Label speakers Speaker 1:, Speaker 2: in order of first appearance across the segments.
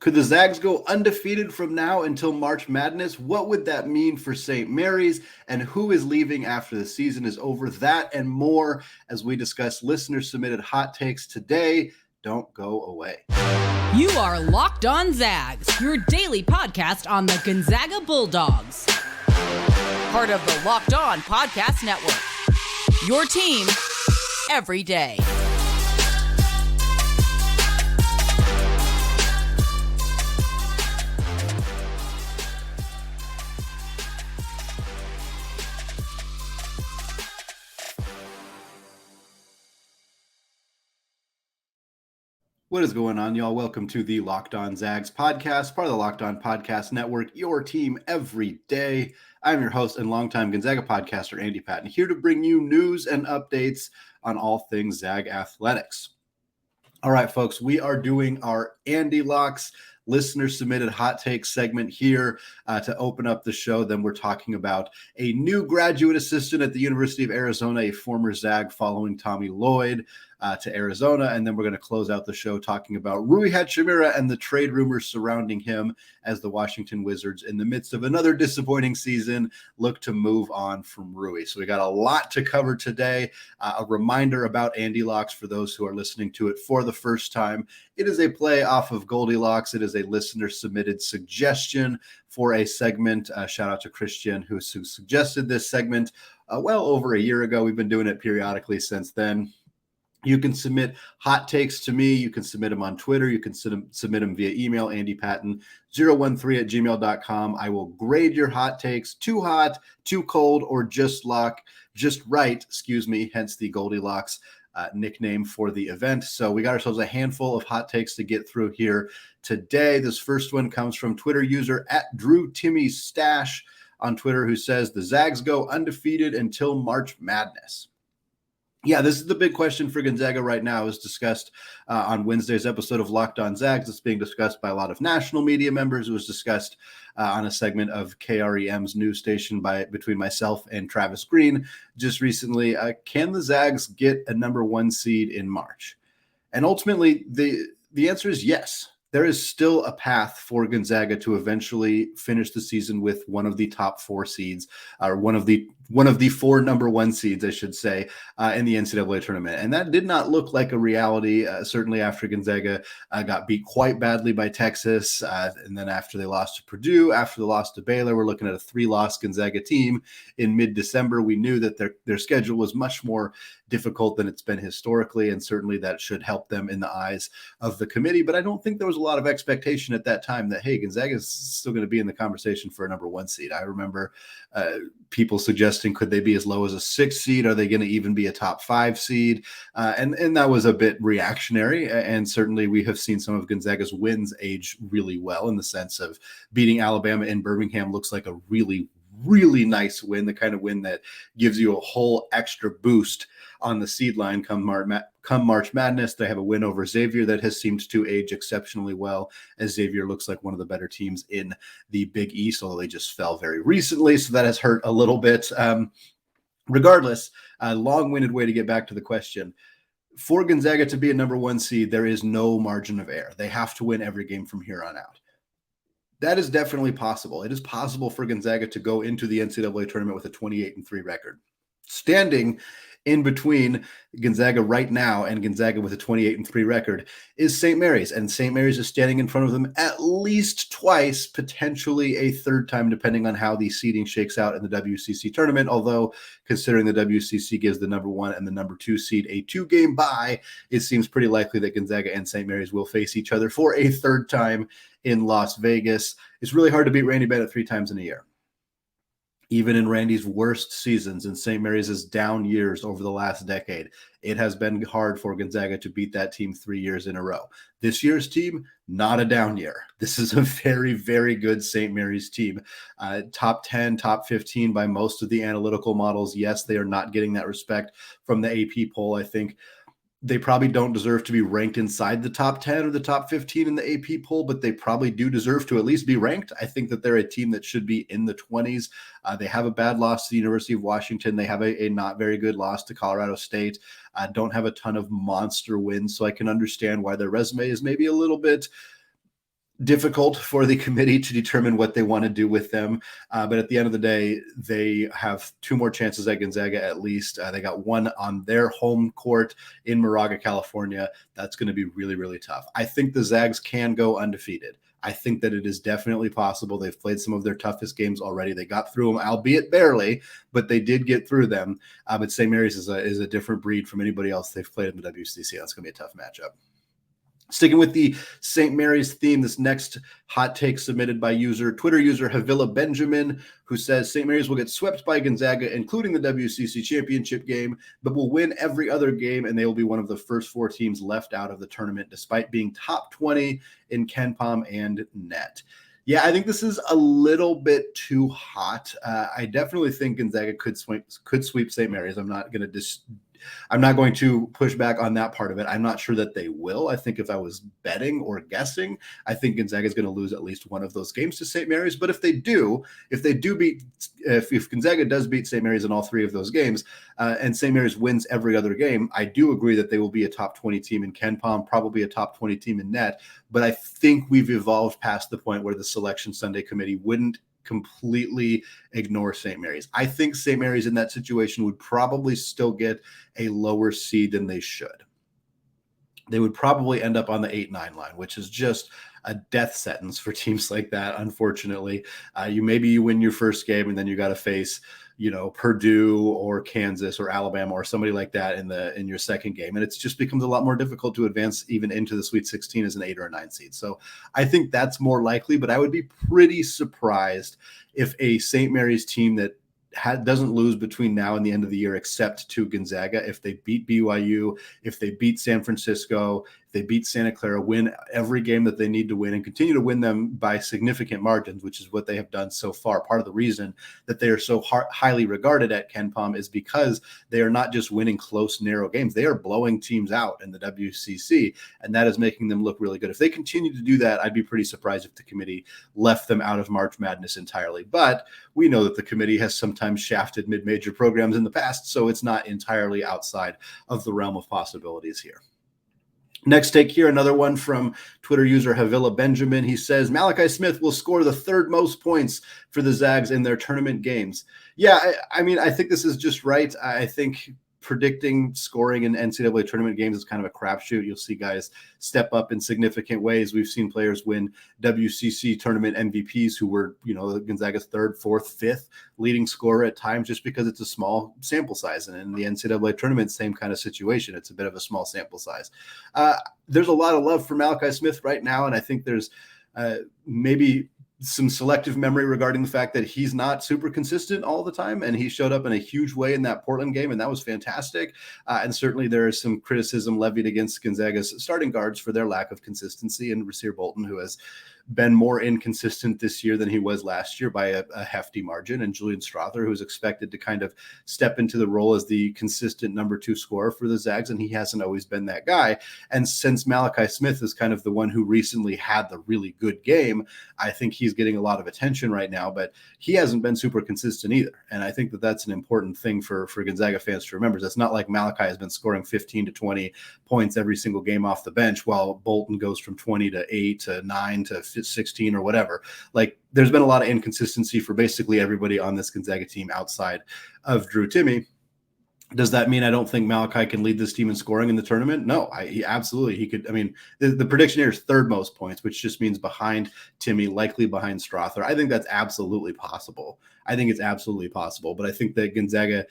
Speaker 1: Could the Zags go undefeated from now until March Madness? What would that mean for St. Mary's? And who is leaving after the season is over? That and more as we discuss listener-submitted hot takes today. Don't go away.
Speaker 2: You are Locked On Zags, your daily podcast on the Gonzaga Bulldogs. Part of the Locked On Podcast Network. Your team every day.
Speaker 1: What is going on, y'all? Welcome to the Locked On Zags podcast, part of the Locked On Podcast Network, your team every day. I'm your host and longtime Gonzaga podcaster, Andy Patton, here to bring you news and updates on all things Zag athletics. All right, folks, we are doing our Andy Locks listener-submitted hot take segment here to open up the show. Then we're talking about a new graduate assistant at the University of Arizona, a former Zag following Tommy Lloyd to Arizona. And then we're going to close out the show talking about Rui Hachimura and the trade rumors surrounding him as the Washington Wizards, in the midst of another disappointing season, look to move on from Rui. So we got a lot to cover today. A reminder about Andy Locks for those who are listening to it for the first time. It is a play off of Goldilocks. It is a listener-submitted suggestion for a segment. Shout out to Christian who suggested this segment well over a year ago. We've been doing it periodically since then. You can submit hot takes to me. You can submit them on Twitter. You can submit them via email, andypatton013@gmail.com. I will grade your hot takes, too hot, too cold, or just right, hence the Goldilocks nickname for the event. So we got ourselves a handful of hot takes to get through here today. This first one comes from Twitter user @DrewTimmyStash on Twitter, who says, the Zags go undefeated until March Madness. Yeah, this is the big question for Gonzaga right now, as discussed on Wednesday's episode of Locked On Zags. It's being discussed by a lot of national media members. It was discussed on a segment of KREM's news station between myself and Travis Green just recently. Can the Zags get a number one seed in March? And ultimately, the answer is yes. There is still a path for Gonzaga to eventually finish the season with one of the top four seeds, or one of the four number one seeds, I should say, in the NCAA tournament. And that did not look like a reality, certainly after Gonzaga got beat quite badly by Texas. And then after they lost to Purdue, after the loss to Baylor, we're looking at a 3-loss Gonzaga team in mid-December. We knew that their schedule was much more difficult than it's been historically, and certainly that should help them in the eyes of the committee. But I don't think there was a lot of expectation at that time that, hey, Gonzaga is still going to be in the conversation for a number one seed. I remember people suggesting, could they be as low as a 6 seed? Are they going to even be a top 5 seed? And that was a bit reactionary. And certainly we have seen some of Gonzaga's wins age really well, in the sense of beating Alabama in Birmingham looks like a really, really nice win, the kind of win that gives you a whole extra boost on the seed line come March Madness. They have a win over Xavier that has seemed to age exceptionally well, as Xavier looks like one of the better teams in the Big East, although they just fell very recently, so that has hurt a little bit. Regardless, a long-winded way to get back to the question. For Gonzaga to be a number one seed, there is no margin of error. They have to win every game from here on out. That is definitely possible. It is possible for Gonzaga to go into the NCAA tournament with a 28-3 record. Standing in between Gonzaga right now and Gonzaga with a 28-3 record is St. Mary's, and St. Mary's is standing in front of them at least twice, potentially a third time, depending on how the seeding shakes out in the WCC tournament. Although, considering the WCC gives the number 1 and the number 2 seed a 2-game bye, it seems pretty likely that Gonzaga and St. Mary's will face each other for a third time in Las Vegas. It's really hard to beat Randy Bennett 3 times in a year. Even in Randy's worst seasons and St. Mary's down years over the last decade, it has been hard for Gonzaga to beat that team 3 years in a row. This year's team, not a down year. This is a very, very good St. Mary's team. Top 10, top 15 by most of the analytical models. Yes, they are not getting that respect from the AP poll. I think they probably don't deserve to be ranked inside the top 10 or the top 15 in the AP poll, but they probably do deserve to at least be ranked. I think that they're a team that should be in the 20s. They have a bad loss to the University of Washington. They have a not very good loss to Colorado State. Don't have a ton of monster wins, so I can understand why their resume is maybe a little bit difficult for the committee to determine what they want to do with them. But at the end of the day, they have 2 more chances at Gonzaga at least. They got one on their home court in Moraga, California. That's going to be really, really tough. I think the Zags can go undefeated. I think that it is definitely possible. They've played some of their toughest games already. They got through them, albeit barely, but they did get through them. But St. Mary's is a different breed from anybody else they've played in the WCC. That's going to be a tough matchup. Sticking with the St. Mary's theme, this next hot take submitted by Twitter user Havila Benjamin, who says St. Mary's will get swept by Gonzaga, including the WCC championship game, but will win every other game, and they will be one of the first 4 teams left out of the tournament, despite being top 20 in KenPom and net. Yeah, I think this is a little bit too hot. I definitely think Gonzaga could sweep St. Mary's. I'm not going to push back on that part of it. I'm not sure that they will. I think if I was betting or guessing, I think Gonzaga is going to lose at least one of those games to St. Mary's. But if Gonzaga does beat St. Mary's in all 3 of those games, and St. Mary's wins every other game, I do agree that they will be a top 20 team in KenPom, probably a top 20 team in net. But I think we've evolved past the point where the Selection Sunday Committee wouldn't completely ignore St. Mary's. I think St. Mary's in that situation would probably still get a lower seed than they should. They would probably end up on the 8-9 line, which is just a death sentence for teams like that. Unfortunately, you win your first game and then you got to face, Purdue or Kansas or Alabama or somebody like that in your second game. And it just becomes a lot more difficult to advance even into the Sweet 16 as an 8 or a 9 seed. So I think that's more likely, but I would be pretty surprised if a St. Mary's team that doesn't lose between now and the end of the year, except to Gonzaga, if they beat BYU, if they beat San Francisco, if they beat Santa Clara, win every game that they need to win and continue to win them by significant margins, which is what they have done so far. Part of the reason that they are so highly regarded at KenPom is because they are not just winning close, narrow games. They are blowing teams out in the WCC, and that is making them look really good. If they continue to do that, I'd be pretty surprised if the committee left them out of March Madness entirely. But we know that the committee has sometimes shafted mid-major programs in the past, so it's not entirely outside of the realm of possibilities here. Next take here, another one from Twitter user Havila Benjamin. He says, Malachi Smith will score the 3rd most points for the Zags in their tournament games. Yeah, I think this is just right. I think predicting scoring in NCAA tournament games is kind of a crapshoot. You'll see guys step up in significant ways. We've seen players win WCC tournament MVPs who were, Gonzaga's 3rd, 4th, 5th leading scorer at times just because it's a small sample size. And in the NCAA tournament, same kind of situation. It's a bit of a small sample size. There's a lot of love for Malachi Smith right now, and I think there's maybe some selective memory regarding the fact that he's not super consistent all the time, and he showed up in a huge way in that Portland game, and that was fantastic. And certainly there is some criticism levied against Gonzaga's starting guards for their lack of consistency, and Rasir Bolton, who has been more inconsistent this year than he was last year by a hefty margin, and Julian Strawther, who is expected to kind of step into the role as the consistent number 2 scorer for the Zags, and he hasn't always been that guy. And since Malachi Smith is kind of the one who recently had the really good game, I think he's getting a lot of attention right now, but he hasn't been super consistent either. And I think that that's an important thing for Gonzaga fans to remember. It's not like Malachi has been scoring 15 to 20 points every single game off the bench, while Bolton goes from 20 to 8 to 9 to 16 or whatever. Like, there's been a lot of inconsistency for basically everybody on this Gonzaga team outside of Drew Timme. Does that mean I don't think Malachi can lead this team in scoring in the tournament? No, he could. I mean, the prediction here is 3rd most points, which just means behind Timme, likely behind Strawther. I think that's absolutely possible. But I think that Gonzaga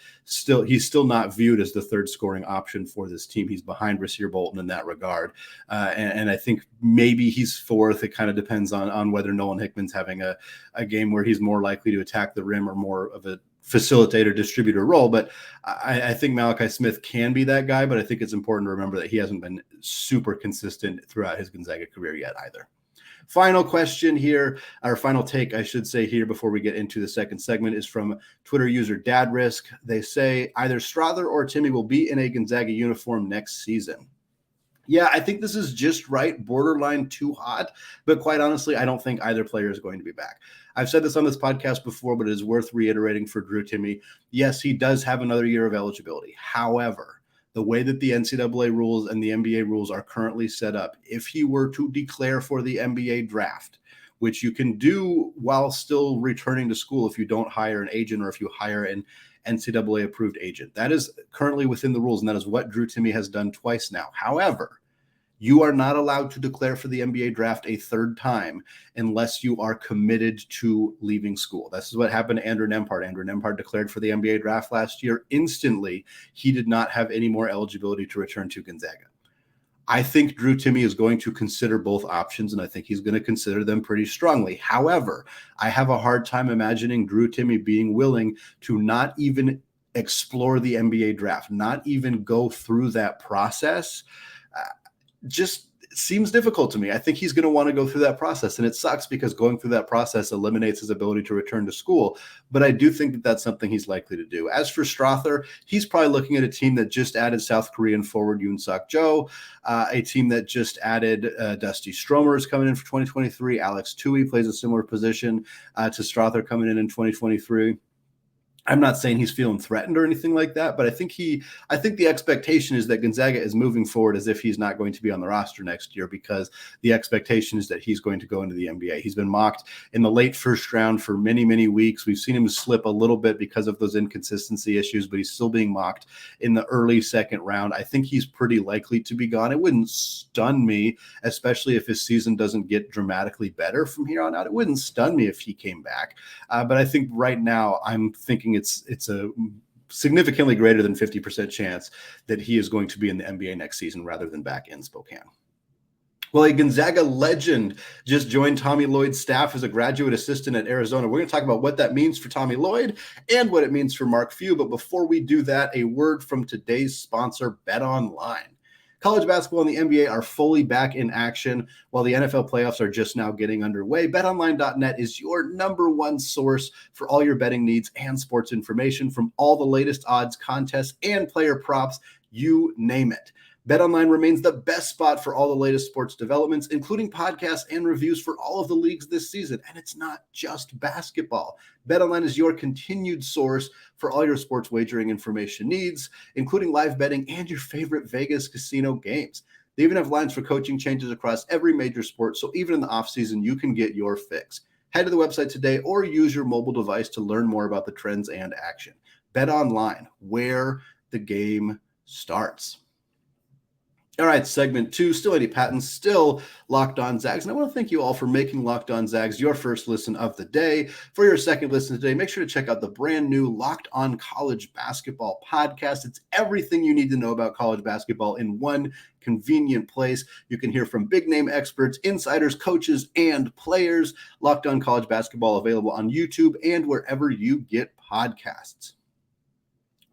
Speaker 1: he's still not viewed as the 3rd scoring option for this team. He's behind Rasir Bolton in that regard. And I think maybe he's 4th. It kind of depends on whether Nolan Hickman's having a game where he's more likely to attack the rim or more of a facilitator distributor role. But I think Malachi Smith can be that guy, but I think it's important to remember that he hasn't been super consistent throughout his Gonzaga career yet either. Final question here, or final take, I should say here before we get into the second segment, is from Twitter user Dad Risk. They say either Strawther or Timme will be in a Gonzaga uniform next season. Yeah, I think this is just right, borderline too hot, but quite honestly, I don't think either player is going to be back. I've said this on this podcast before, but it is worth reiterating for Drew Timme. Yes, he does have another year of eligibility. However, the way that the NCAA rules and the NBA rules are currently set up, if he were to declare for the NBA draft, which you can do while still returning to school if you don't hire an agent or if you hire an NCAA approved agent. That is currently within the rules, and that is what Drew Timme has done twice now. However, you are not allowed to declare for the NBA draft a third time unless you are committed to leaving school. This is what happened to Andrew Nembhard. Andrew Nembhard declared for the NBA draft last year. Instantly, he did not have any more eligibility to return to Gonzaga. I think Drew Timme is going to consider both options, and I think he's going to consider them pretty strongly. However, I have a hard time imagining Drew Timme being willing to not even explore the NBA draft, not even go through that process. Just seems difficult to me. I think he's going to want to go through that process, and it sucks because going through that process eliminates his ability to return to school. But I do think that that's something he's likely to do. As for Strawther, he's probably looking at a team that just added South Korean forward Yoon Suk Jo, a team that just added Dusty Stromer is coming in for 2023. Alex Tui plays a similar position to Strawther coming in 2023. I'm not saying he's feeling threatened or anything like that, but I think the expectation is that Gonzaga is moving forward as if he's not going to be on the roster next year, because the expectation is that he's going to go into the NBA. He's been mocked in the late first round for many, many weeks. We've seen him slip a little bit because of those inconsistency issues, but he's still being mocked in the early second round. I think he's pretty likely to be gone. It wouldn't stun me, especially if his season doesn't get dramatically better from here on out. It wouldn't stun me if he came back. But I think right now I'm thinking it's a significantly greater than 50% chance that he is going to be in the NBA next season rather than back in Spokane. Well, a Gonzaga legend just joined Tommy Lloyd's staff as a graduate assistant at Arizona. We're going to talk about what that means for Tommy Lloyd and what it means for Mark Few. But before we do that, a word from today's sponsor, BetOnline. College basketball and the NBA are fully back in action, while the NFL playoffs are just now getting underway. BetOnline.net is your number one source for all your betting needs and sports information, from all the latest odds, contests, and player props, you name it. BetOnline remains the best spot for all the latest sports developments, including podcasts and reviews for all of the leagues this season. And it's not just basketball. BetOnline is your continued source for all your sports wagering information needs, including live betting and your favorite Vegas casino games. They even have lines for coaching changes across every major sport, so even in the offseason, you can get your fix. Head to the website today or use your mobile device to learn more about the trends and action. BetOnline, where the game starts. All right, segment 2, still Eddie Patton, still Locked On Zags. And I want to thank you all for making Locked On Zags your first listen of the day. For your second listen today, make sure to check out the brand new Locked On College Basketball podcast. It's everything you need to know about college basketball in one convenient place. You can hear from big name experts, insiders, coaches, and players. Locked On College Basketball available on YouTube and wherever you get podcasts.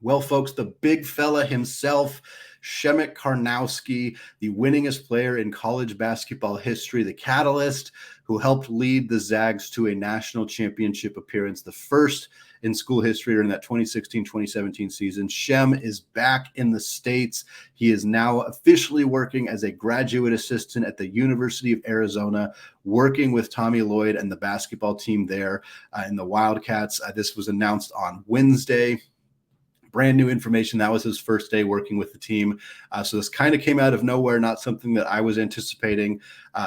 Speaker 1: Well, folks, the big fella himself, Shem Karnowski, the winningest player in college basketball history, the catalyst who helped lead the Zags to a national championship appearance, the first in school history during that 2016-2017 season. Shem is back in the States. He is now officially working as a graduate assistant at the University of Arizona, working with Tommy Lloyd and the basketball team there in the Wildcats. This was announced on Wednesday. Brand new information. That was his first day working with the team. So this kind of came out of nowhere, not something that I was anticipating.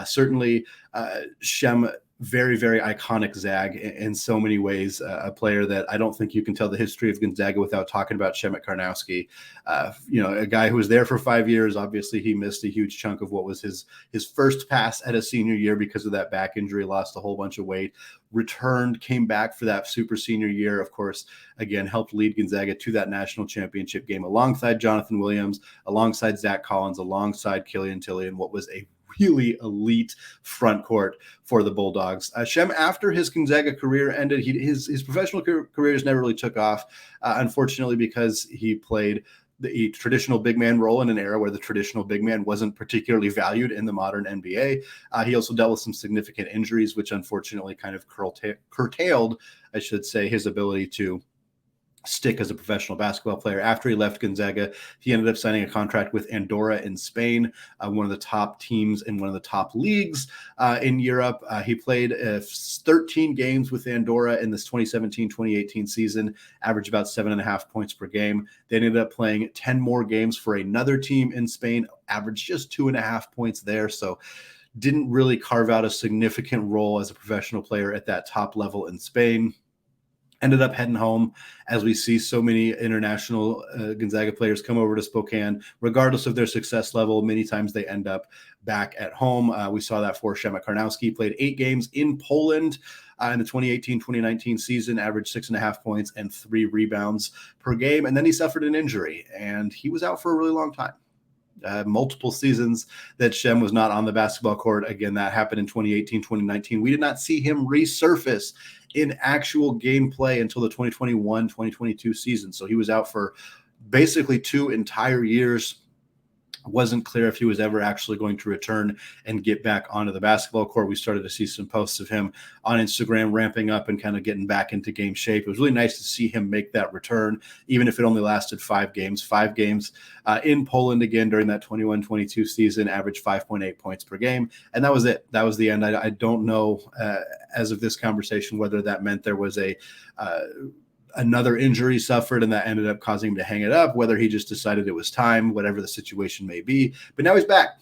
Speaker 1: Certainly, Shem, very, very iconic Zag in so many ways. A player that I don't think you can tell the history of Gonzaga without talking about Shem Karnowski. A guy who was there for 5 years. Obviously, he missed a huge chunk of what was his first pass at a senior year because of that back injury, lost a whole bunch of weight, returned, came back for that super senior year. Of course, again, helped lead Gonzaga to that national championship game alongside Jonathan Williams, alongside Zach Collins, alongside Killian Tilly, and what was a really elite front court for the Bulldogs. Shem, after his Gonzaga career ended, his professional career just never really took off, unfortunately, because he played the traditional big man role in an era where the traditional big man wasn't particularly valued in the modern NBA. He also dealt with some significant injuries, which unfortunately kind of curtailed, I should say, his ability to stick as a professional basketball player. After he left Gonzaga, he ended up signing a contract with Andorra in Spain, one of the top teams in one of the top leagues in Europe. He played 13 games with Andorra in this 2017-2018 season, averaged about 7.5 points per game. They ended up playing 10 more games for another team in Spain, averaged just 2.5 points there. So didn't really carve out a significant role as a professional player at that top level in Spain. Ended up heading home, as we see so many international Gonzaga players come over to Spokane, regardless of their success level. Many times they end up back at home. We saw that for Shem Karnowski. Played 8 games in Poland in the 2018-2019 season, averaged 6.5 points and 3 rebounds per game. And then he suffered an injury, and he was out for a really long time. Multiple seasons that Shem was not on the basketball court. Again, that happened in 2018-2019. We did not see him resurface in actual gameplay until the 2021-2022 season. So he was out for basically 2 entire years. Wasn't clear if he was ever actually going to return and get back onto the basketball court. We started to see some posts of him on Instagram ramping up and kind of getting back into game shape. It was really nice to see him make that return, even if it only lasted 5 games. 5 games in Poland again during that 21-22 season, averaged 5.8 points per game. And that was it. That was the end. I don't know, as of this conversation, whether that meant there was another injury suffered and that ended up causing him to hang it up, whether he just decided it was time, whatever the situation may be. But now he's back.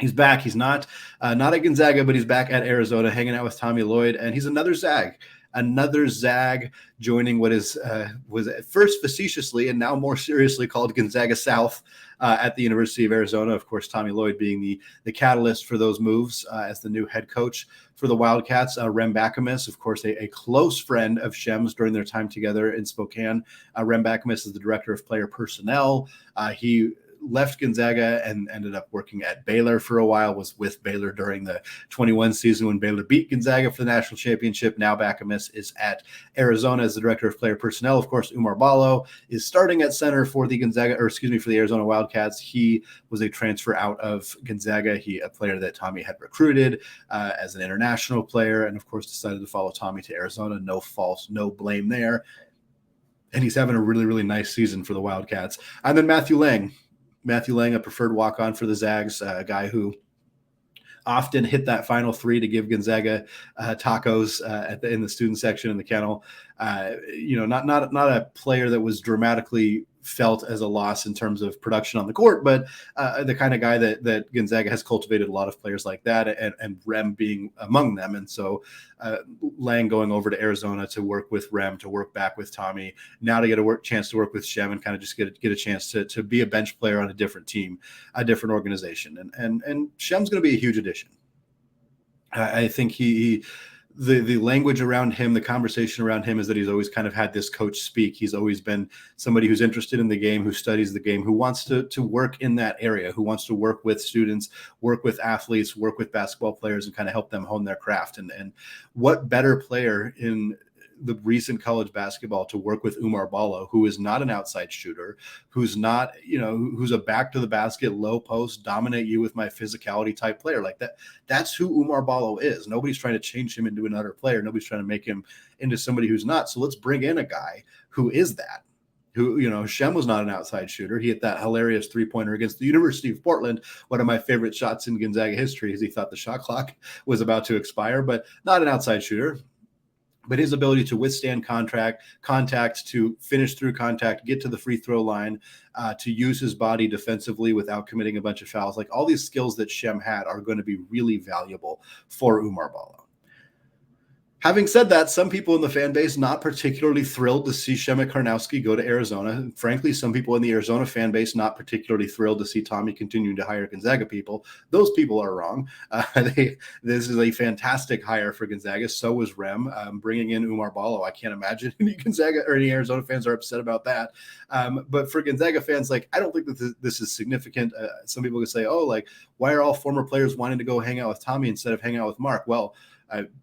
Speaker 1: He's back. He's not at Gonzaga, but he's back at Arizona hanging out with Tommy Lloyd, and he's another Zag. Another Zag joining what was at first facetiously and now more seriously called Gonzaga South at the University of Arizona. Of course, Tommy Lloyd being the catalyst for those moves as the new head coach for the Wildcats. Rem Bakamis, of course, a close friend of Shem's during their time together in Spokane. Rem Bakamis is the director of player personnel. He left Gonzaga and ended up working at Baylor for a while, was with Baylor during the 21 season when Baylor beat Gonzaga for the national championship. Now Bakamis is at Arizona as the director of player personnel. Of course, Oumar Ballo is starting at center for the for the Arizona Wildcats. He was a transfer out of Gonzaga. A player that Tommy had recruited as an international player, and of course decided to follow Tommy to Arizona. No fault, no blame there. And he's having a really, really nice season for the Wildcats. And then Matthew Lang, a preferred walk-on for the Zags, a guy who often hit that final 3 to give Gonzaga tacos in the student section in the kennel. Not a player that was dramatically felt as a loss in terms of production on the court, but the kind of guy that Gonzaga has cultivated a lot of players like that, and Rem being among them. And so Lang going over to Arizona to work with Rem, to work back with Tommy, now to get a chance to work with Shem and kind of just get a chance to be a bench player on a different team, a different organization. And Shem's going to be a huge addition. I think the language around him, the conversation around him is that he's always kind of had this coach speak. He's always been somebody who's interested in the game, who studies the game, who wants to work in that area, who wants to work with students, work with athletes, work with basketball players, and kind of help them hone their craft. And what better player in the recent college basketball to work with Oumar Ballo, who is not an outside shooter, who's not, who's a back to the basket, low post, dominate you with my physicality type player like that. That's who Oumar Ballo is. Nobody's trying to change him into another player. Nobody's trying to make him into somebody who's not. So let's bring in a guy who is that. Who, Shem was not an outside shooter. He hit that hilarious 3-pointer against the University of Portland, one of my favorite shots in Gonzaga history, as he thought the shot clock was about to expire, but not an outside shooter. But his ability to withstand contact, to finish through contact, get to the free throw line, to use his body defensively without committing a bunch of fouls, like all these skills that Shem had are going to be really valuable for Oumar Ballo. Having said that, some people in the fan base not particularly thrilled to see Shem Karnowski go to Arizona. And frankly, some people in the Arizona fan base not particularly thrilled to see Tommy continuing to hire Gonzaga people. Those people are wrong. This is a fantastic hire for Gonzaga. So was Rem. Bringing in Oumar Ballo, I can't imagine any Gonzaga or any Arizona fans are upset about that. But for Gonzaga fans, I don't think that this is significant. Some people can say, why are all former players wanting to go hang out with Tommy instead of hang out with Mark? Well,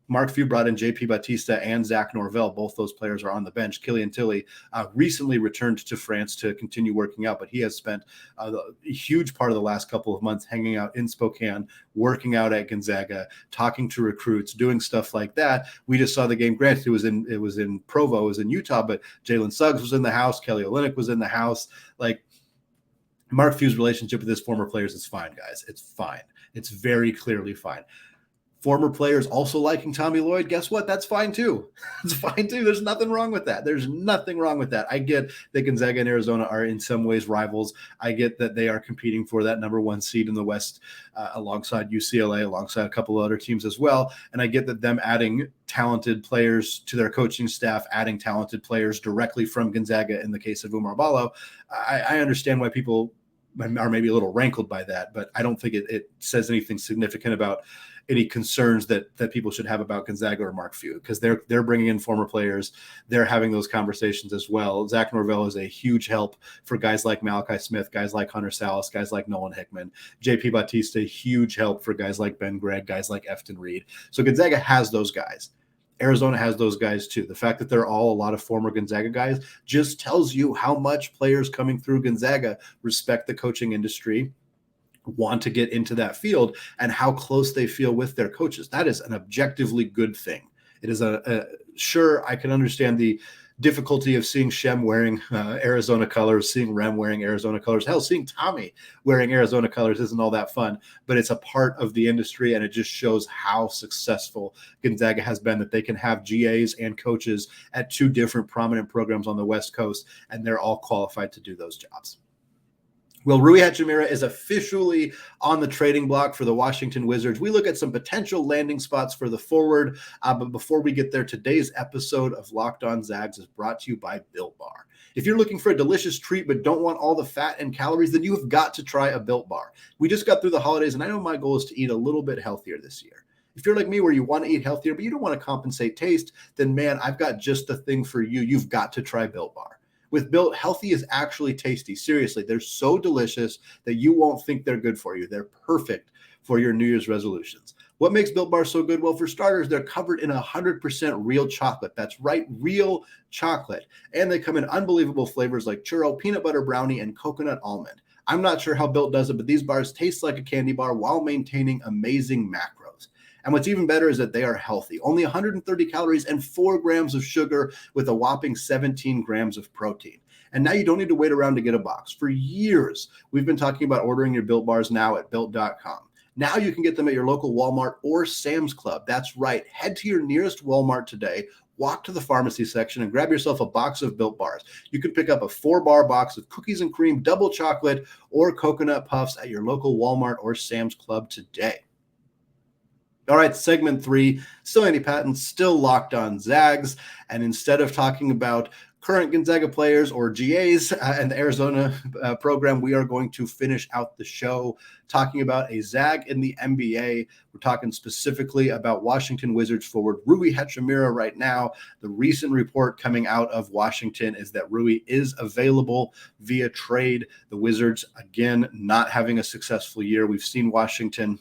Speaker 1: Mark Few brought in JP Batista and Zach Norvell. Both those players are on the bench. Killian Tilly recently returned to France to continue working out, but he has spent a huge part of the last couple of months hanging out in Spokane, working out at Gonzaga, talking to recruits, doing stuff like that. We just saw the game. Granted, it was in Provo, it was in Utah, but Jalen Suggs was in the house. Kelly Olynyk was in the house. Like, Mark Few's relationship with his former players is fine, guys. It's fine. It's very clearly fine. Former players also liking Tommy Lloyd, guess what? That's fine too. It's fine too. There's nothing wrong with that. There's nothing wrong with that. I get that Gonzaga and Arizona are in some ways rivals. I get that they are competing for that number 1 seed in the West alongside UCLA, alongside a couple of other teams as well. And I get that them adding talented players to their coaching staff, adding talented players directly from Gonzaga in the case of Oumar Ballo. I understand why people are maybe a little rankled by that, but I don't think it says anything significant about any concerns that people should have about Gonzaga or Mark Few, because they're bringing in former players. They're having those conversations as well. Zach Norvell is a huge help for guys like Malachi Smith, guys like Hunter Salas, guys like Nolan Hickman. JP Batista, huge help for guys like Ben Gregg, guys like Efton Reed. So Gonzaga has those guys. Arizona has those guys too. The fact that they're all a lot of former Gonzaga guys just tells you how much players coming through Gonzaga respect the coaching industry, want to get into that field, and how close they feel with their coaches. That is an objectively good thing. It is sure, I can understand the difficulty of seeing Shem wearing Arizona colors, seeing Rem wearing Arizona colors. Hell, seeing Tommy wearing Arizona colors isn't all that fun, but it's a part of the industry, and it just shows how successful Gonzaga has been, that they can have GAs and coaches at 2 different prominent programs on the West Coast, and they're all qualified to do those jobs. Well, Rui Hachimura is officially on the trading block for the Washington Wizards. We look at some potential landing spots for the forward. But before we get there, today's episode of Locked On Zags is brought to you by Built Bar. If you're looking for a delicious treat but don't want all the fat and calories, then you have got to try a Built Bar. We just got through the holidays, and I know my goal is to eat a little bit healthier this year. If you're like me, where you want to eat healthier, but you don't want to compensate taste, then man, I've got just the thing for you. You've got to try Built Bar. With Built, healthy is actually tasty. Seriously, they're so delicious that you won't think they're good for you. They're perfect for your New Year's resolutions. What makes Built Bar so good? Well, for starters, they're covered in 100% real chocolate. That's right, real chocolate. And they come in unbelievable flavors like churro, peanut butter brownie, and coconut almond. I'm not sure how Built does it, but these bars taste like a candy bar while maintaining amazing macros. And what's even better is that they are healthy. Only 130 calories and 4 grams of sugar with a whopping 17 grams of protein. And now you don't need to wait around to get a box. For years, we've been talking about ordering your Built Bars now at Built.com. Now you can get them at your local Walmart or Sam's Club. That's right. Head to your nearest Walmart today, walk to the pharmacy section, and grab yourself a box of Built Bars. You can pick up a 4-bar box of cookies and cream, double chocolate, or coconut puffs at your local Walmart or Sam's Club today. All right, segment 3, still Andy Patton, still Locked On Zags. And instead of talking about current Gonzaga players or GAs and the Arizona program, we are going to finish out the show talking about a Zag in the NBA. We're talking specifically about Washington Wizards forward Rui Hachimura right now. The recent report coming out of Washington is that Rui is available via trade. The Wizards, again, not having a successful year. We've seen Washington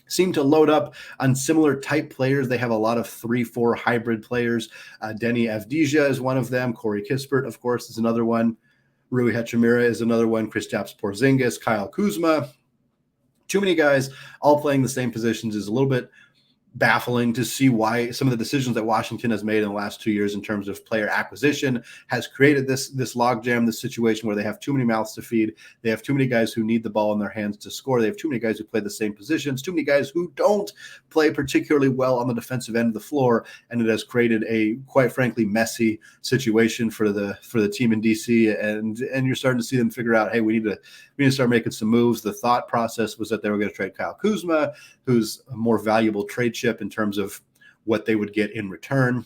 Speaker 1: seem to load up on similar type players. They have a lot of 3-4 hybrid players. Denny Avdija is one of them. Corey Kispert, of course, is another one. Rui Hachimura is another one. Kristaps Porzingis, Kyle Kuzma. Too many guys all playing the same positions is a little bit baffling to see why some of the decisions that Washington has made in the last 2 years in terms of player acquisition has created this logjam, this situation where they have too many mouths to feed. They have too many guys who need the ball in their hands to score. They have too many guys who play the same positions, too many guys who don't play particularly well on the defensive end of the floor. And it has created a, quite frankly, messy situation for the team in DC. And you're starting to see them figure out, hey, we need to start making some moves. The thought process was that they were going to trade Kyle Kuzma, who's a more valuable trade chip in terms of what they would get in return.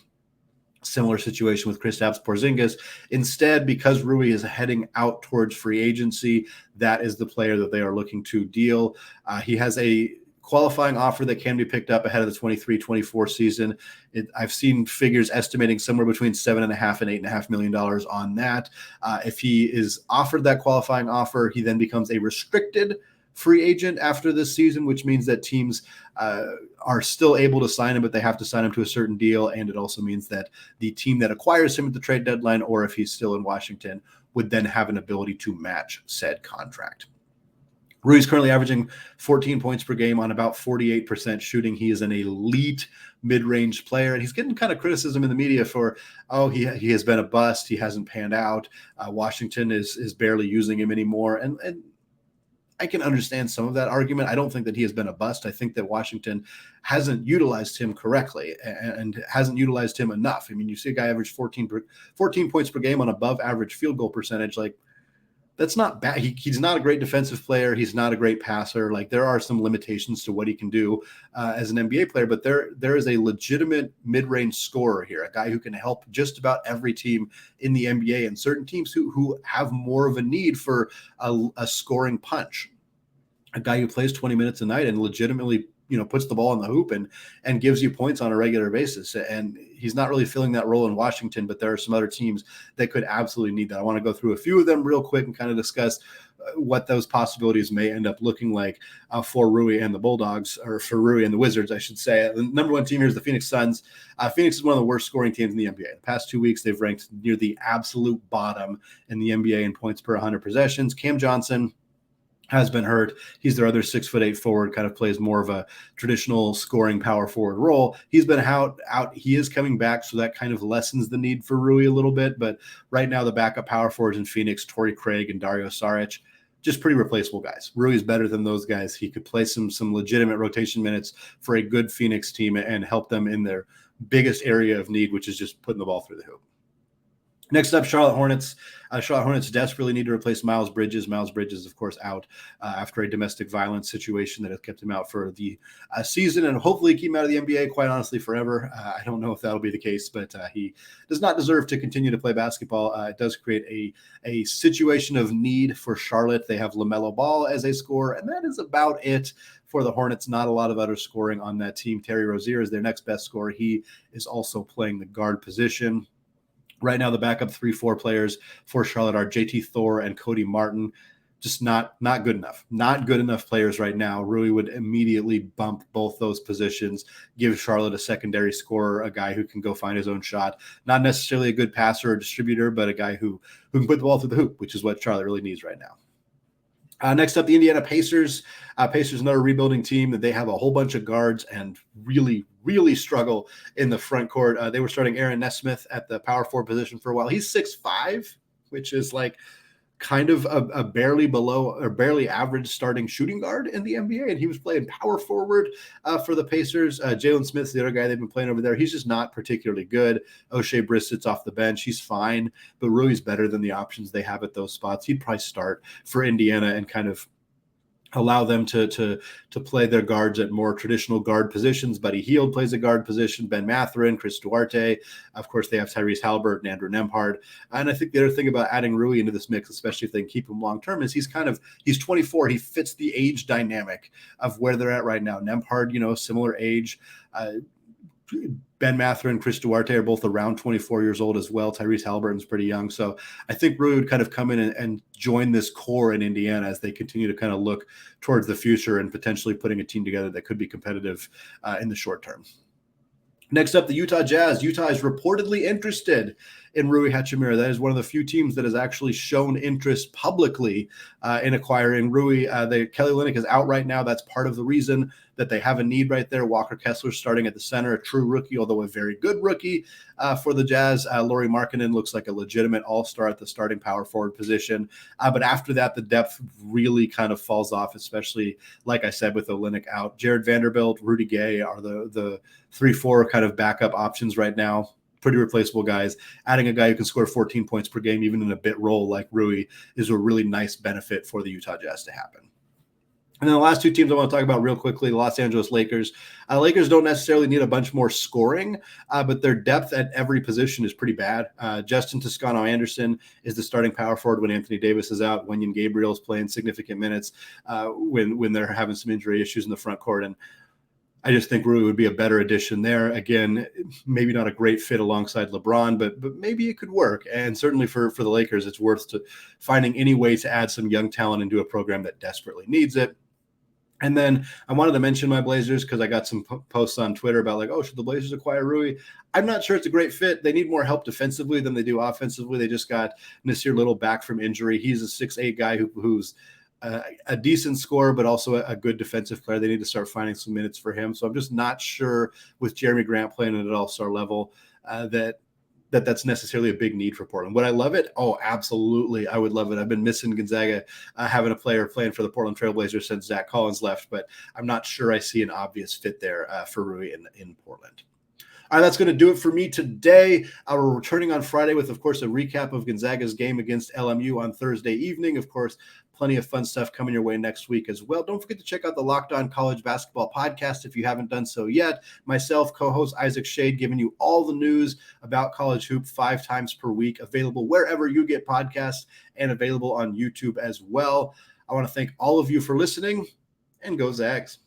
Speaker 1: Similar situation with Kristaps Porzingis. Instead, because Rui is heading out towards free agency, that is the player that they are looking to deal. He has a qualifying offer that can be picked up ahead of the 23-24 season. I've seen figures estimating somewhere between $7.5 and $8.5 million on that. If he is offered that qualifying offer, he then becomes a restricted free agent after this season, which means that teams are still able to sign him, but they have to sign him to a certain deal. And it also means that the team that acquires him at the trade deadline, or if he's still in Washington, would then have an ability to match said contract. Rui's currently averaging 14 points per game on about 48% shooting. He is an elite mid-range player, and he's getting kind of criticism in the media for, he has been a bust. He hasn't panned out. Washington is barely using him anymore. And I can understand some of that argument. I don't think that he has been a bust. I think that Washington hasn't utilized him correctly and hasn't utilized him enough. I mean, you see a guy average 14 points per game on above average field goal percentage. Like, that's not bad. He's not a great defensive player. He's not a great passer. Like, there are some limitations to what he can do as an NBA player, but there is a legitimate mid-range scorer here, a guy who can help just about every team in the NBA, and certain teams who have more of a need for a scoring punch. A guy who plays 20 minutes a night and legitimately, puts the ball in the hoop and gives you points on a regular basis. And he's not really filling that role in Washington, but there are some other teams that could absolutely need that. I want to go through a few of them real quick and kind of discuss what those possibilities may end up looking like for Rui and the Bulldogs, or for Rui and the Wizards, I should say. The number one team here is the Phoenix Suns. Phoenix is one of the worst scoring teams in the NBA. The past 2 weeks, they've ranked near the absolute bottom in the NBA in points per 100 possessions. Cam Johnson has been hurt. He's their other 6'8" forward, kind of plays more of a traditional scoring power forward role. He's been out. He is coming back, so that kind of lessens the need for Rui a little bit. But right now, the backup power forwards in Phoenix, Torrey Craig and Dario Saric, just pretty replaceable guys. Rui is better than those guys. He could play some legitimate rotation minutes for a good Phoenix team and help them in their biggest area of need, which is just putting the ball through the hoop. Next up, Charlotte Hornets. Charlotte Hornets desperately need to replace Miles Bridges. Miles Bridges, of course, out after a domestic violence situation that has kept him out for the season, and hopefully keep him out of the NBA, quite honestly, forever. I don't know if that'll be the case, but he does not deserve to continue to play basketball. It does create a situation of need for Charlotte. They have LaMelo Ball as a scorer, and that is about it for the Hornets. Not a lot of other scoring on that team. Terry Rozier is their next best scorer. He is also playing the guard position. Right now, the backup 3-4 players for Charlotte are JT Thor and Cody Martin. Just not good enough. Not good enough players right now. Rui would immediately bump both those positions, give Charlotte a secondary scorer, a guy who can go find his own shot. Not necessarily a good passer or distributor, but a guy who can put the ball through the hoop, which is what Charlotte really needs right now. Next up, the Indiana Pacers. Pacers, another rebuilding team that they have a whole bunch of guards and really, really struggle in the front court. They were starting Aaron Nesmith at the power forward position for a while. He's 6'5", which is like kind of a barely below or barely average starting shooting guard in the NBA. And he was playing power forward for the Pacers. Jalen Smith's the other guy they've been playing over there. He's just not particularly good. O'Shea Brissett's off the bench. He's fine, but Rui's better than the options they have at those spots. He'd probably start for Indiana and kind of allow them to play their guards at more traditional guard positions. Buddy Hield plays a guard position, Ben Mathurin, Chris Duarte. Of course, they have Tyrese Halliburton, Andrew Nembhard. And I think the other thing about adding Rui into this mix, especially if they can keep him long-term, is he's 24. He fits the age dynamic of where they're at right now. Nembhard, similar age. Ben Mathurin, Chris Duarte are both around 24 years old as well. Tyrese Halliburton's pretty young. So I think Rui would kind of come in and join this core in Indiana as they continue to kind of look towards the future and potentially putting a team together that could be competitive in the short term. Next up, the Utah Jazz. Utah is reportedly interested in Rui Hachimura. That is one of the few teams that has actually shown interest publicly in acquiring Rui. Kelly Olynyk is out right now. That's part of the reason that they have a need right there. Walker Kessler starting at the center, a true rookie, although a very good rookie for the Jazz. Lauri Markkanen looks like a legitimate all-star at the starting power forward position. But after that, the depth really kind of falls off, especially, like I said, with Olynyk out. Jared Vanderbilt, Rudy Gay are the 3-4 kind of backup options right now. Pretty replaceable guys. Adding a guy who can score 14 points per game, even in a bit role like Rui, is a really nice benefit for the Utah Jazz to happen. And then the last two teams I want to talk about real quickly, the Los Angeles Lakers. Lakers don't necessarily need a bunch more scoring, but their depth at every position is pretty bad. Justin Toscano-Anderson is the starting power forward when Anthony Davis is out. Wenyen Gabriel is playing significant minutes when they're having some injury issues in the front court. And I just think Rui would be a better addition there. Again, maybe not a great fit alongside LeBron, but maybe it could work. And certainly for the Lakers, it's worth finding any way to add some young talent into a program that desperately needs it. And then I wanted to mention my Blazers because I got some posts on Twitter about like, oh, should the Blazers acquire Rui? I'm not sure it's a great fit. They need more help defensively than they do offensively. They just got Nasir Little back from injury. He's a 6'8" guy who's a decent scorer, but also a good defensive player. They need to start finding some minutes for him. So I'm just not sure with Jeremy Grant playing at an all-star level that's necessarily a big need for Portland. Would I love it? Oh, absolutely. I would love it. I've been missing Gonzaga having a player playing for the Portland Trailblazers since Zach Collins left, but I'm not sure I see an obvious fit there for Rui in Portland. All right, that's going to do it for me today. We're returning on Friday with, of course, a recap of Gonzaga's game against LMU on Thursday evening. Of course, plenty of fun stuff coming your way next week as well. Don't forget to check out the Locked On College Basketball podcast if you haven't done so yet. Myself, co-host Isaac Shade, giving you all the news about college hoop 5 times per week, available wherever you get podcasts and available on YouTube as well. I want to thank all of you for listening, and go Zags.